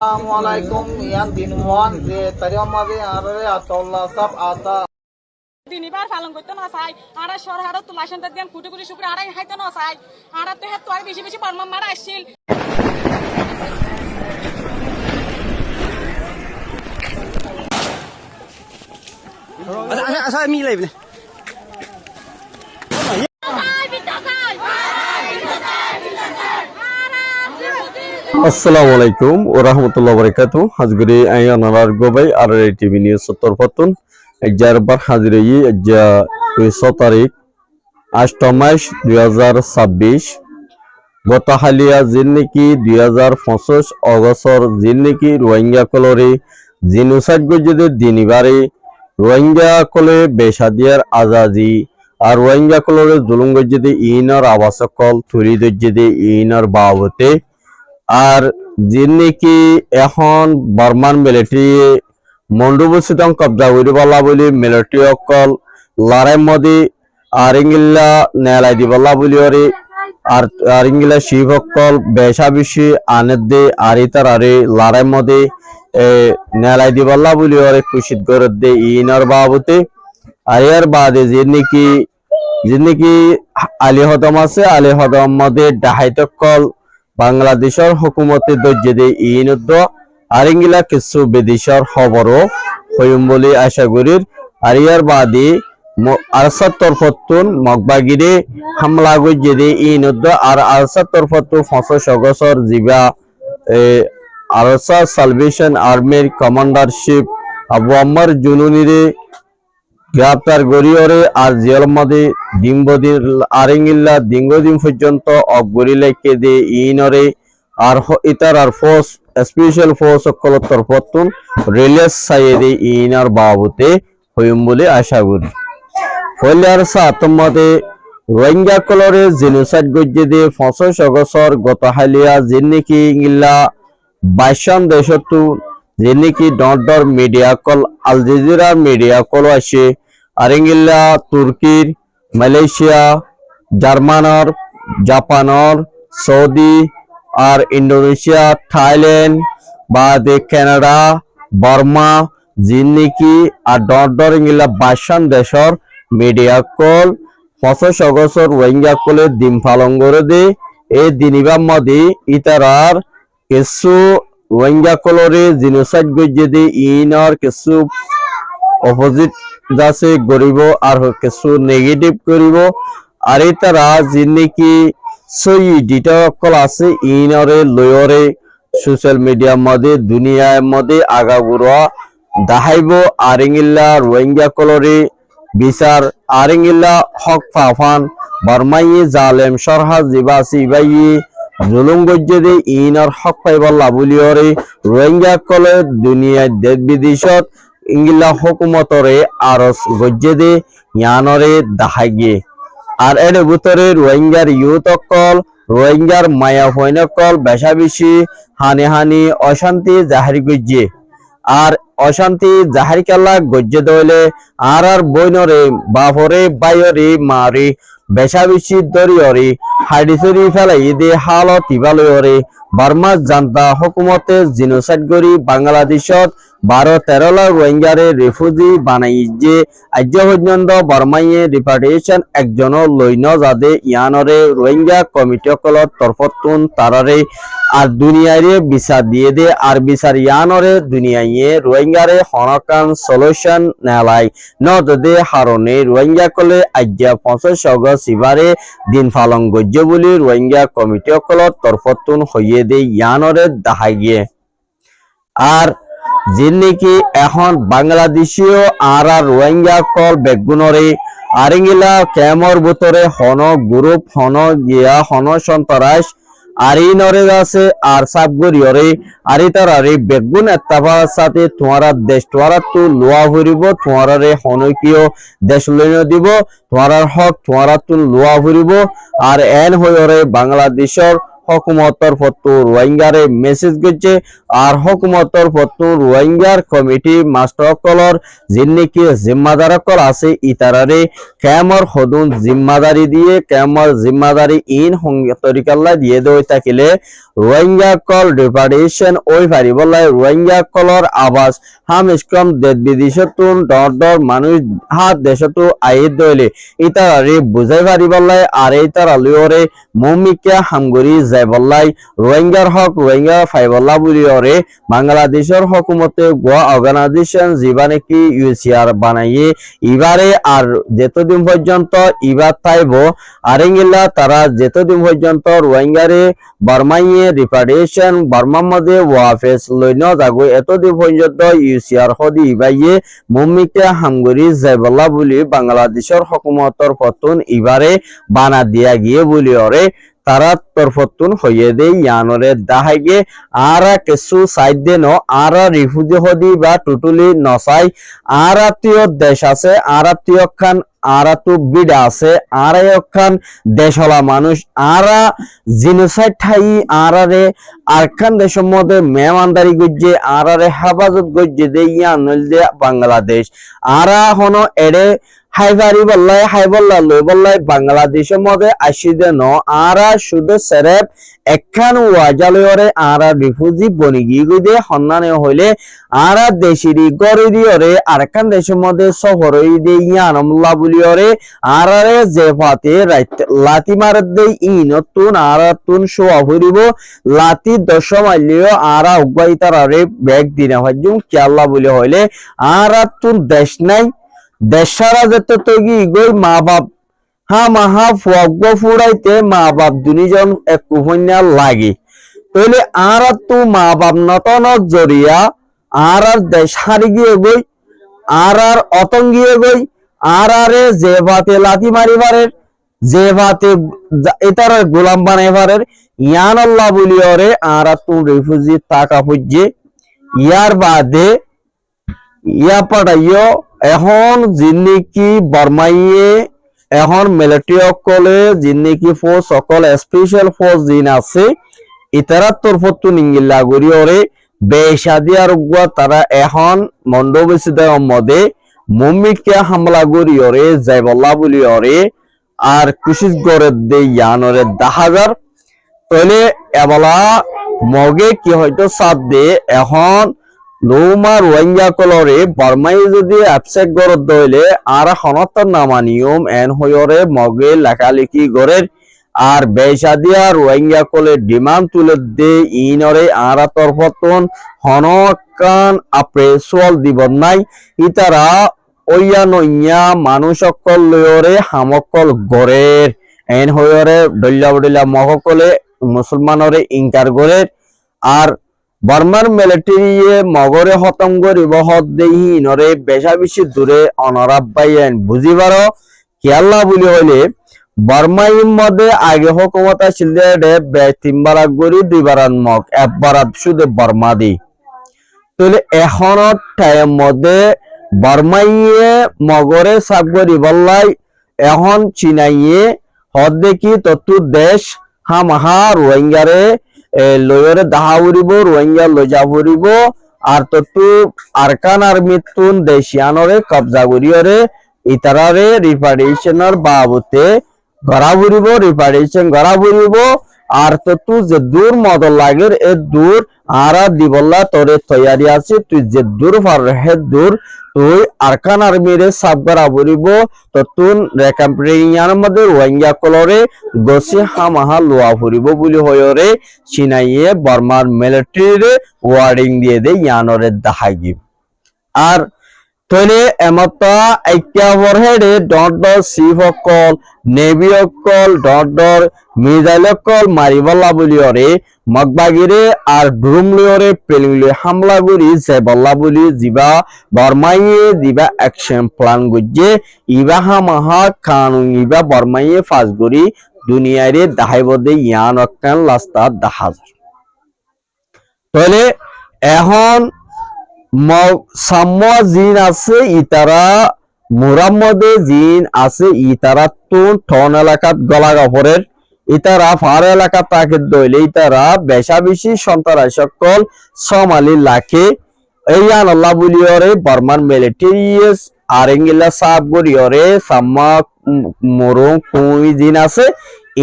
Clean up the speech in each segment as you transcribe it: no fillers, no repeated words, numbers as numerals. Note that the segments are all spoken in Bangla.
Assalamualaikum yang dinuan je tadi amade arare atollah sab ata দিনিবার পালন করতে না চাই আর সরহার তোমার সন্তান দিন কোটি কোটি শুক্র আর হাইতে না চাই আর তো হেতু আর বেশি বেশি পারমাম মারা আসছিল আচ্ছা আমি লাইব না আসসালামু আলাইকুম ওয়া রাহমাতুল্লাহি ওয়া বারাকাতুহু হাজগরি আয়ানার গোবাই আর টিভি নিউজ সত্তরপতন একবার হাজির হই আজ্জা 20 তারিখ 8 মাস 2026 গত হালিয়া জিন্নিকি 2025 অগস্টর জিন্নিকি রোহিঙ্গা কলরে জিনুসাইড গজদে দিনিবারে রোহিঙ্গা কলে বেশাদিয়ার আজাজি আর রোহিঙ্গা কলরে জুলুম গজদে ইনার আবাসকল থুরি দজদে ইনার বাবতে আর যিনি কি এখন বর্মান মিলিটারি মন্ডুবস্থিতং কব্জা করিবলা বলি মিলিটারি অকল লড়াই মদি আরিঙ্গিল্লা নেলাই দিবলা বলি আর আরিঙ্গিল্লা শিবকল বেশা বেশি আনেদে আরিতার আরে লড়াই মদি নেলাই দিবলা বলি খুশিত করে দে ইনার বাবতে আর এর বাদে যিনি কি আলী হদম আছে আলী হদম মধ্যে ডাহাইতকল বাংলাদেশের হুকুমতে দর্জে ইনুদ্দ আরিঙ্গিলা কিছু বিদেশের খবরও হইম বলে আশা করি আর ইয়ার বাদে আরসার তরফতুন মগবাগিরে হামলা গজে ইনুদ্দ আর আরসার তরফতু 25 অগস্টর জিবা আরসা সালভেশন আর্মির কমান্ডারশিপ আবু আম্মার জুনুনিরে গ্রেপ্তার গরিয়রে আর জেল মধ্যে ডিম্বদিন আরিঙ্গিল্লা দীর্ঘদিন পর্যন্ত অগরি লেখে দে ইনরে আর ইতার আর ফোর্স স্পেশাল ফোর্স সকল তরফতুন রিলিজ সাইয়ে ইনার বাবুতে হইম বলে আশা করি ফলিয়ার সাতমতে রোহিঙ্গা কলরে জেনোসাইড গজে দে 25 অগস্টর গত হালিয়া জিন্নিকি ইংলা 22 দেশতু জিন্নিকি ডর মিডিয়া কল আল জাজিরা মিডিয়া কল আসে আরিঙ্গিল্লা তুর্কির মালয়েশিয়া জার্মানর জাপানর সৌদি আর ইন্দোনেশিয়া থাইল্যান্ড বাদে কানাডা বার্মা জিন্নিকি আর ডর ইংলা 22 দেশর মিডিয়া কল 25 অগস্টর রোহিঙ্গা কলে দিন পালন করে দে এই দিনিবার মধ্যে ইতারার কিছু রোহিঙ্গা কলরে জিনোসাইড গজে দে ইনার কিছু অপোজিট যাচ্ছে গরিব আর কিছু নেগেটিভ করিব আর তারা যিনি সই ডিটা কল আছে ইনরে লয়রে সোশ্যাল মিডিয়ার মধ্যে দুনিয়ার মধ্যে আগাগুড়া দাহাইব আরিঙ্গিল্লা রোহিঙ্গা কলরে বিচার আরিঙ্গিল্লা হক ফাফান বর্মাই জালেম সরহা জিবাসি বাই জুলুম গজে দে ইনার হক পাইবার লাবুলিয়রে রোহিঙ্গা কলে দুনিয়ার দেশ বিদেশত ইংলা হুকুমতরে আরস গজে দে ইয়ানরে দাহাইগে আর এর ভিতরে রোহিঙ্গার ইউথ অকল রোহিঙ্গার মায়া হইনকল বেশা বেশি হানি অশান্তি জাহারি গজে আর অশান্তি জাহারি কালা গজে দইলে আর বইনরে বাপরে বাইরে মারি বেশা বেশি দরিয়রে হাইডিসরি ফেলাই দে হালত ইবালয়রে বার্মা জান্তা হুকুমতে জিনোসাইড গরি বাংলাদেশত 12-13 লাখ রোহিঙ্গারে রিফিউজি বানাই যে আজ পর্যন্ত বার্মাইয়ে রিপার্টেশন একজন লইন যাদে ইয়ানরে রোহিঙ্গা কমিটি সকলের তরফতুন তারারে আর দুনিয়ারে বিচার দিয়ে দে আর বিচার ইয়ানরে দুনিয়ায় রোহিঙ্গারে হনকান সলিউশন নেলাই নদে হারনে রোহিঙ্গা কলে আজ 25 অগস্ট ইবারে দিন পালন গজ্জে বলে রোহিঙ্গা কমিটি সকলের তরফতুন হইয়ে দে ইয়ানরে দাহাই গিয়ে আর যিনি এখন বাংলাদেশীয় আর রোহিঙ্গা কল বেগুনরে আরিঙ্গিলা ক্যামর ভিতরে হন গ্রুপ হন গিয়া হন সন্ত্রাস আরিনরে আছে আর সাবগরিয়রে আরিতারে বেগুন এত্তাবার সাথে তোমারা দেশ তোমারা তো লোয়া ভরিব তোমারে হনকীয় দেশ লইন দিব তোমার হক তোমারা তো লোয়া ভরিব আর এন হইরে বাংলাদেশের হকুমতর ফটো রোহিঙ্গারে মেসেজ করছে আর হকুমতর ফটো রোহিঙ্গার কমিটি মাস্টার কলর যিনি জিম্মাদার কল আছে ইতারারে কেমর হদুন জিম্মাদারি দিয়ে কেমর জিম্মাদারি ইন তরিকাল্লা দিয়ে দই থাকিলে রোহিঙ্গা কল ডিপার্টেশন ওই পারিবলাই রোহিঙ্গা কলর আবাস হামিসকম দেশ বিদেশতুন ডর মানুষ হাত দেশতো আইদ দইলে ইতারারে বুঝাই পারিবলাই আর ইতারা লিওরে মমিকা হামগরি যাইবলাই রোহিঙ্গার হক রোহিঙ্গা ফাইবল্লা বুলিওরে বাংলাদেশের হকুমতে গোয়া অর্গানাইজেশন জীবানে কি ইউসিআর বানাইয়ে ইবারে আর যেতদিন পর্যন্ত ইবার থাইব আরেঙ্গিল্লা তারা যেতদিন পর্যন্ত রোহিঙ্গারে বার্মাইয়ে রিপার্টেশন বার্মার মধ্যে ওয়াফেস লইন যাগো এতদিন পর্যন্ত ইউসিআর হদি ইবাইয়ে মমিকা হামগরি যাইবল্লা বুলি বাংলাদেশের হকুমতর পতন ইবারে বানা দিয়া গিয়ে বুলিওরে তারা তরফতুন হইয়ে দেই ইয়ানরে দাহাইগে আরা কিছু সাইড দেন আরা রিফিউজি হদি বা টুটুলি নসাই আরা তিয় দেশ আছে আরা তিয় খান আরা তো বিডা আছে আরা খান দেশলা মানুষ আরা জিনোসাইড ঠাই আরারে আরখান দেশের মধ্যে মেহমানদারি গজ্জে আরারে হেফাজত গজ্জে দে ইয়ানল দে বাংলাদেশ আরা হনো এড়ে হাইবারি বললাই হাইবল্লা লই বললাই বাংলাদেশের মধ্যে আসি দেন আরা শুধু সেরেপ একখান ওয়াজালয়রে আরা রিফিউজি বনিগি গইদে হন্নানে হইলে আরা দেশিরি গরি দিয়রে আরখান দেশের মধ্যে শহর দে ইয়ানমলা বুলিয়রে আরারে যে ফাতে লাতি মারত দে ইনতুন আরাতুন শো হইব লাতি দশমাইলিও আরা উগবাই তারারে ব্যাগ দিনা হজুম কেল্লা বলি হইলে আরাতুন দেশ নাই দেশারা যেত তগি গই মা বাপ মাহা ফুয়াগ্য ফুড়াইতে মা বাপ দুনিজন এক কুহন্যা লাগে তাহলে আর তু মা বাপ নতন জরিয়া আর দেশ হারি গিয়ে গই আর অতঙ্গিয়ে গই আরে যে ভাতে লাথি মারিবারের যে ভাতে এটার গোলাম বানাইবারের ইয়ান আল্লাহ বলিওরে আর তু রিফিউজি টাকা ফুজে ইয়ার বাদে ইয়া পাঠাইও এখন যিনি বর্মাইয়ে এখন মিলিটারি সকলে যিনি ফোর্স সকল স্পেশাল ফোর্স যিন আছে ইতারা তরফতো নিঙ্গিল্লা গরিয়রে বেশাদিয়ার গুয়া তারা এখন মন্ডবসিদের মধ্যে মুমিকে হামলা গরিয়রে যাইবল্লা বলিয়রে আর কুশিস গড়ে দে ইয়ানরে 10,000 তাহলে এবলা মগে কি হয়তো সাথ দে এখন নৌমা রোহিঙ্গা কলরে বার্মাই যদি অ্যাপসেট গড়ত দইলে আর হনতর নামা নিয়ম এন হয়রে মগে লেখালেখি গড়ের আর বেশাদিয়া রোহিঙ্গা কলে ডিমান্ড তুলে দে ইনরে আরা তরফতন হনকান আপ্রেসুয়াল দিবন নাই ইতারা ওইয়া নইয়া মানুষ সকল লয়রে হামকল গড়ের এন হয়রে ডল্লা বডলা মহকলে মুসলমানরে ইনকার গড়ের আর বার্মার মিলিটারিয়ে মগরে হতম করিব হদ দেহি নরে বেশা বেশি দূরে অনরাবাইন বুঝিবার খেয়াল্লা বলি হইলে বার্মাইর মধ্যে আগে হকুমতা ছিল তিনবার গরি 2বার মগ একবার শুধু বার্মা দি তাহলে এখন টাইম মধ্যে বার্মাইয়ে মগরে সাব করি বললাই এখন চিনাইয়ে হদ দেখি তত্তু দেশ হামাহা রোহিঙ্গারে লয়রে দাহা উড়িব রোহিঙ্গা লজা উড়িব আর ততু আরকান আর্মিতুন দেশিয়ানরে কবজা করিয়রে ইতারারে রিপার্টেশনের বাবতে গড়া উড়িব রিপার্টেশন গড়া উড়িব আর ততু যে দূর মদল লাগের এ দূর আরা দিবল্লা তোরে তৈয়ারি আছে তুই যে দূর পার হে দূর তুই আরকান আর্মিরে সাবগারা বরিব ততুন রেকাম্পেরিয়ার মধ্যে রোহিঙ্গা কলরে গসি হামাহা লোয়া ফুরিব বলি হয়রে চিনাইয়ে বর্মার মিলিটারিরে ওয়ার্ডিং দিয়ে দে ইয়ানরে দাহাগি আর তইলে এমতা একটা ওভারহেডে ডট চিফ অকল নেভি অকল ডট মিসাইল অকল মারিবল্লা বলিয়রে মগবাগিরে আর ড্রুম লিয়রে পেলিংলে হামলা করি জেবল্লা বলি জিবা বর্মাইয়ে জিবা অ্যাকশন প্ল্যান গুজে ইবা হামাহা কানুন ইবা বর্মাইয়ে ফাজ করি দুনিয়ারে দাহাইবদে ইয়ান অকান লাস্তা 10,000 তাহলে এখন সাম্য জিন আছে ইতারা মুরাম্মদে জিন আছে ইতারা তো ঠন এলাকাত গলা কাপড়ের ইতারা ফার এলাকা তাকে দইলে ইতারা বেশা বেশি সন্তারা সকল সোমালি লাখে এই আল্লাহ বলিওরে বর্মান মিলিটারিস আরেঙ্গিলা সাব গরিওরে সাম্মা মরুং কুই জিন আছে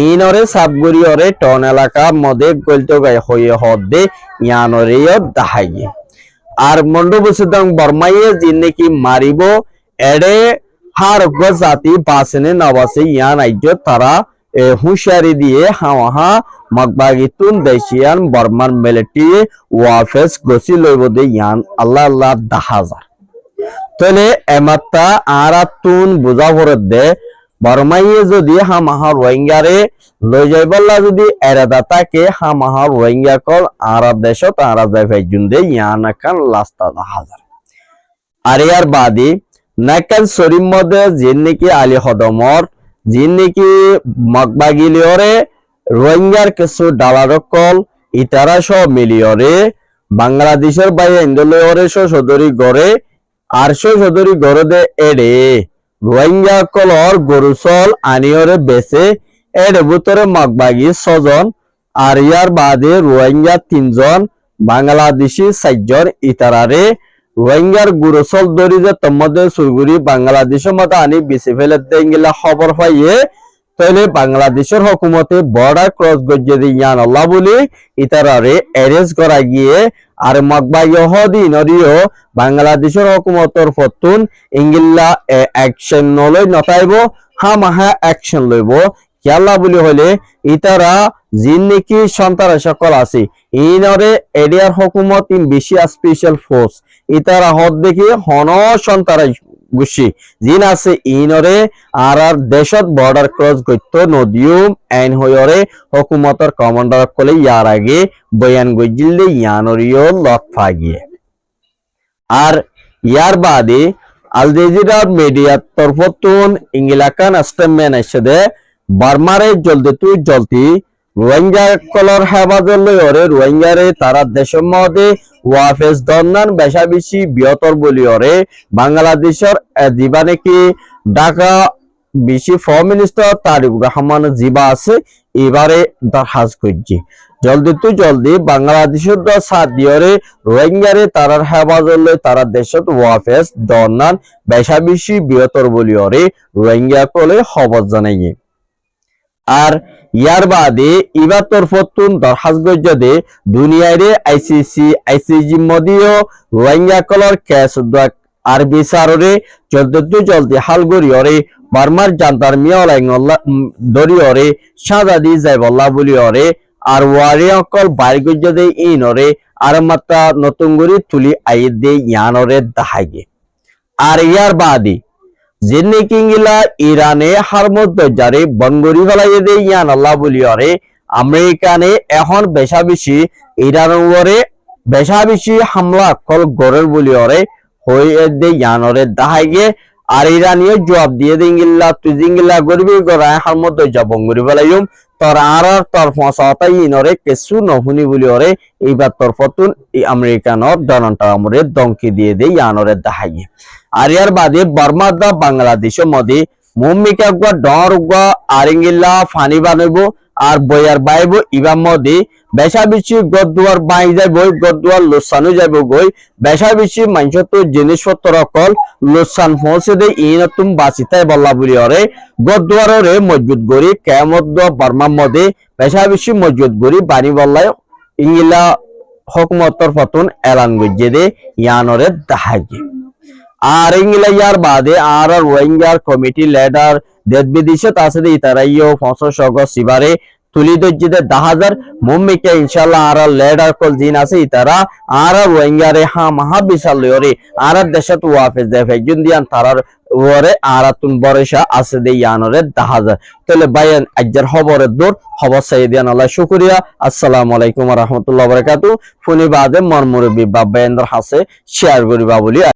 ইনরে সাব গরিওরে টন এলাকা মধ্যে গলতো গায় হয়ে হদে ইয়ানরে দাহাইয়ে আর মন্ডবসুদং বর্মাইয়ে জিন নাকি মারিব এডে হার জাতি বাসনে নবাসে ইয়ান আইজ তারা হুঁশিয়ারি দিয়ে হাওয়া মগবাগিতুন দেশিয়ান বর্মান মিলিটারি ওয়াফেস গসি লইব দে ইয়ান আল্লাহ আল্লাহ দাহাজার তাহলে এমাত্তা আরাতুন বুঝা ভরত দে বর্মাইয়ে যদি হামাহা রোহিঙ্গারে লই যাইবল্লা যদি এরাদা তাকে হামাহা রোহিঙ্গা কল আরা দেশত আরা যাই ফাইজুন দে ইয়ান কান লাস্তা দাহাজার আর ইয়ার বাদি নাকান শরীর মধ্যে জিন নাকি আলী হদমর জিন নাকি মগবাগিলিওরে রোহিঙ্গার কিছু ডালারকল ইতারা সব মিলিয়রে বাংলাদেশের বাইরে ইন্দোলরে সদরি গড়ে আর সদরি গড়ে দে এডে রোহিঙ্গা কলর গরুসল আনিয়রে বেছে এডে ভিতরে মগবাগি 6 জন আর ইয়ার বাদে রোহিঙ্গা 3 জন বাংলাদেশি 4 জন ইতারারে রোহিঙ্গার গুরুসল দরি যে তোমাদের সুরগুরি বাংলাদেশের মতো আনি বেছে ফেলে দেঙ্গিলা খবর পাইয়ে তাহলে বাংলাদেশের হুকুমতে বর্ডার ক্রস গজ্জে দিয়ান আল্লাহ বলি ইতারারে অ্যারেস্ট করা গিয়ে আর মগবা ইহুদি নরিও বাংলাদেশের হুকুমতর ফতুন ইংগিল্লা অ্যাকশন নলই নতাইব হামাহা অ্যাকশন লইব আল্লাহ বলি হলে ইতারা জিন নাকি সন্তান সকল আছে ইনরে এরিয়ার হুকুমত ইন বেশি স্পেশাল ফোর্স ইতারা হদ দেখি হন সন্তান গুছি জিন আছে ইনরে আর দেশত বর্ডার ক্রস গত্য নদিউম আইন হয়রে হুকুমতর কমান্ডার কলে ইয়ার আগে বয়ান গজিলে ইয়ানরিও লট ফাগিয়ে আর ইয়ার বাদে আল জাজিরা মিডিয়ার তরফতুন ইংলাকান স্টেটমেন্ট এসে বার্মারে জলদি রোহিঙ্গা কলর হেফাজত লইরে রোহিঙ্গারে তারা দেশের মধ্যে ওয়াফেস দন্নান বেশা বেশি বৃহত্তর বলিওরে বাংলাদেশের জিবা নাকি ঢাকা বেশি ফরেন মিনিস্টার তারিক রহমান জিবা আছে এবারে দরখাস্ত করছি জলদি বাংলাদেশের সাথ দিয়রে রোহিঙ্গারে তারার হেফাজত লই তারা দেশত ওয়াফেস দন্নান বেশা বেশি বৃহত্তর বলিওরে রোহিঙ্গা কলে খবর জানাইয়ে আর ইয়ার বাদে ইবার তরফতুন দরখাস্ত গজ্জে দুনিয়ারে আইসিজি মদিও রোহিঙ্গা কলর কেস আর বিচাররে জলদি হাল গরিয়রে বার্মার জান্তার মিয়ালাইংল্লা দরিয়রে সাজাদি যাইবল্লা বলিয়রে আর ওয়ারি অকল বাইর গজ্জে ইনরে আর মাত্রা নতুন গরি তুলি আইদ দে ইয়ানরে দাহাগে আর ইয়ার বাদে জিন্নি কিংগিলা ইরানে হারমদ্দারে বনগরি ফেলাই দে ইয়ান আল্লাহ বলিয়রে আমেরিকানে এখন বেশা বেশি ইরানরে বেশা বেশি হামলা কল গরের বলিয়রে হয়ে দে ইয়ানরে দাহাইগে আর ইরানিও জবাব দিয়ে দিঙ্গিল্লা তুই জিঙ্গিল্লা গরবি গরায় হারমদ্দা বনগরি ফেলাইম তোর আর তোর ফসাতাই ইনরে কিছু নহুনি বলিয়রে এইবার তোর ফতুন আমেরিকানর ডোনাল্ড ট্রাম্পরে দমকি দিয়ে দে ইয়ানরে দাহাইগে আর ইয়ার বাদে বার্মাদা বাংলাদেশের মধ্যে মুম্মিকা গুয়া ডর গুয়া আরিঙ্গিল্লা ফানি বানাইব আর বয়ার বাইব ইবার মধ্যে বেশা বেশি গদুয়ার বাই যাইব গদুয়ার লোসানো যাইব গই বেশা বেশি মানুষ তো জিনিসপত্র অকল লোসান পৌঁছে দে ইন তুম বাঁচিতাই বল্লা বলি অরে গদুয়ারে মজবুত গড়ি কেমত বার্মার মধ্যে বেশা বেশি মজবুত গড়ি বানি বল্লাই ইংলা হকুমতর ফতুন এলান গজ্জে দে ইয়ানরে দাহাগে আর ইংলা ইয়ার বাদে আর রোহিঙ্গার কমিটি লিডার দেশ বিদেশে আছে ইতারাইও 500 আগস্ট সিবারে তুলি দজ্জিদে 10000 মুম্মিকে ইনশাআল্লাহ আর লিডার কল জিন আছে ইতারা আর রোহিঙ্গারে মহা বিশাল লরে আর দেশত ওয়াফেজ দে ফেজুন দিয়ান তারার ওরে আর তুন বরেশা আছে দে ইয়ানরে 10000 তাহলে বায়ান আজ্জার খবরের দূর খবর সাইদিয়ান আল্লাহ শুকরিয়া আসসালামু আলাইকুম ওয়া রাহমাতুল্লাহি ওয়া বারাকাতুহু ফোনি বাদে মরমুরবি বাবায়েন্দ্র হাসে শেয়ার করিবা বলি